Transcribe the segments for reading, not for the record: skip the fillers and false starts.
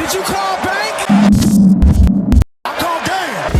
Did you call bank? I called game.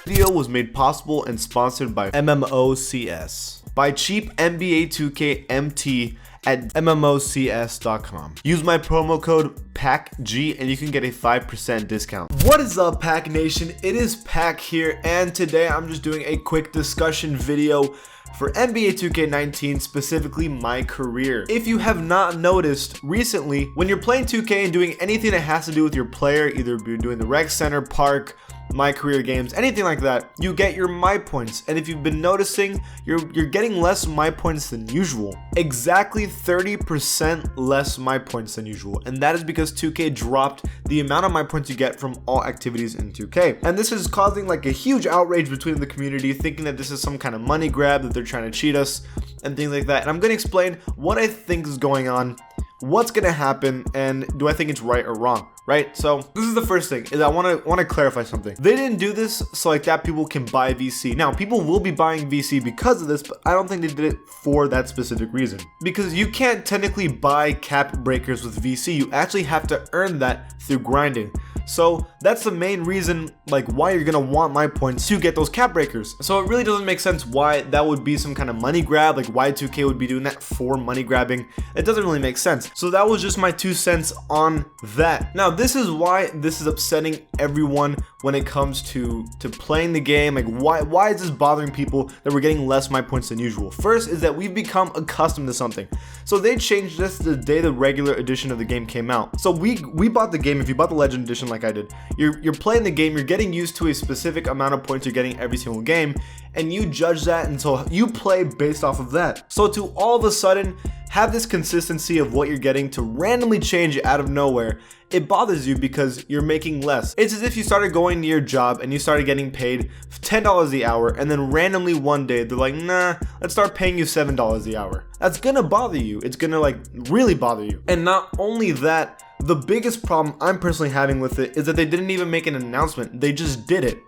Video was made possible and sponsored by MMOCS. Buy cheap NBA 2K MT at MMOCS.com. Use my promo code PACG and you can get a 5% discount. What is up, Pack Nation? It is Pack here, and today I'm just doing a quick discussion video for NBA 2K19, specifically my career. If you have not noticed, recently, when you're playing 2K and doing anything that has to do with your player, either you're doing the rec center, park, my career games, anything like that, you get your MyPoints. And if you've been noticing, you're getting less MyPoints than usual. Exactly 30% less MyPoints than usual. And that is because 2K dropped the amount of MyPoints you get from all activities in 2K. And this is causing like a huge outrage between the community, thinking that this is some kind of money grab, that they're trying to cheat us and things like that. And I'm going to explain what I think is going on, what's going to happen, and do I think it's right or wrong, right? So this is the first thing, is I want to clarify something. They didn't do this so like that people can buy VC. Now, people will be buying VC because of this, but I don't think they did it for that specific reason. Because you can't technically buy cap breakers with VC. You actually have to earn that through grinding. So that's the main reason, like, why you're gonna want MyPoints to get those cap breakers. So it really doesn't make sense why that would be some kind of money grab, like why 2K would be doing that for money grabbing. It doesn't really make sense. So that was just my 2 cents on that. Now, this is why this is upsetting everyone when it comes to playing the game. Like, why is this bothering people that we're getting less MyPoints than usual? First is that we've become accustomed to something. So they changed this the day the regular edition of the game came out. So we bought the game. If you bought the Legend edition like I did, you're playing the game, you're getting used to a specific amount of points you're getting every single game, and you judge that until you play based off of that. So to all of a sudden have this consistency of what you're getting to randomly change out of nowhere, it bothers you because you're making less. It's as if you started going to your job and you started getting paid $10 the hour, and then randomly one day they're like, nah, let's start paying you $7 the hour. That's gonna bother you. It's gonna like really bother you. And not only that, the biggest problem I'm personally having with it is that they didn't even make an announcement. They just did it.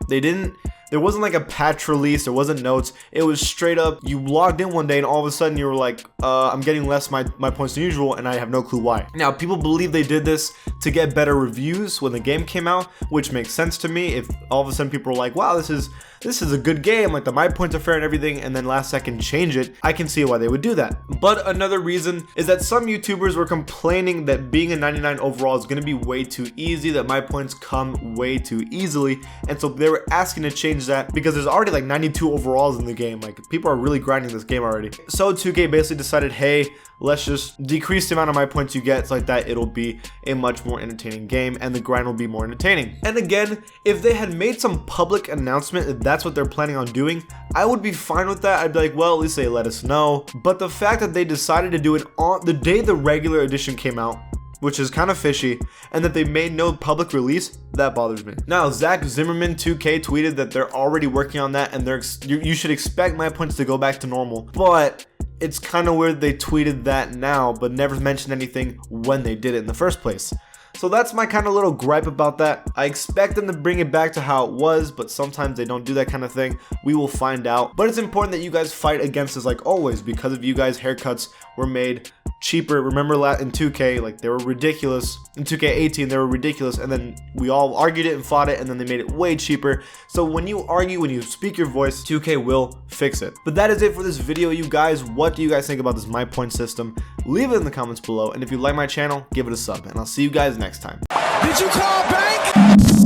There wasn't like a patch release, there wasn't notes. It was straight up, you logged in one day and all of a sudden you were like, I'm getting less my points than usual, and I have no clue why. Now, people believe they did this to get better reviews when the game came out, which makes sense to me. If all of a sudden people are like, wow, this is a good game, like the MyPoints are fair and everything, and then last second change it, I can see why they would do that. But another reason is that some YouTubers were complaining that being a 99 overall is going to be way too easy, that MyPoints come way too easily, and so they were asking to change that because there's already like 92 overalls in the game. Like, people are really grinding this game already. So 2K basically decided, hey, let's just decrease the amount of MyPoints you get so like that it'll be a much more entertaining game and the grind will be more entertaining. And again, if they had made some public announcement that that's what they're planning on doing, I would be fine with that. I'd be like, well, at least they let us know. But the fact that they decided to do it on the day the regular edition came out, which is kind of fishy, and that they made no public release, that bothers me. Now, Zach Zimmerman 2K tweeted that they're already working on that, and you should expect MyPoints to go back to normal. But it's kind of weird they tweeted that now, but never mentioned anything when they did it in the first place. So that's my kind of little gripe about that. I expect them to bring it back to how it was, but sometimes they don't do that kind of thing. We will find out. But it's important that you guys fight against this like always, because of you guys, haircuts were made cheaper. Remember in 2K, like, they were ridiculous. In 2K18, they were ridiculous, and then we all argued it and fought it, and then they made it way cheaper. So when you argue, when you speak your voice, 2K will fix it. But that is it for this video, you guys. What do you guys think about this MyPoint system? Leave it in the comments below, and if you like my channel, give it a sub, and I'll see you guys next time. Did you call bank?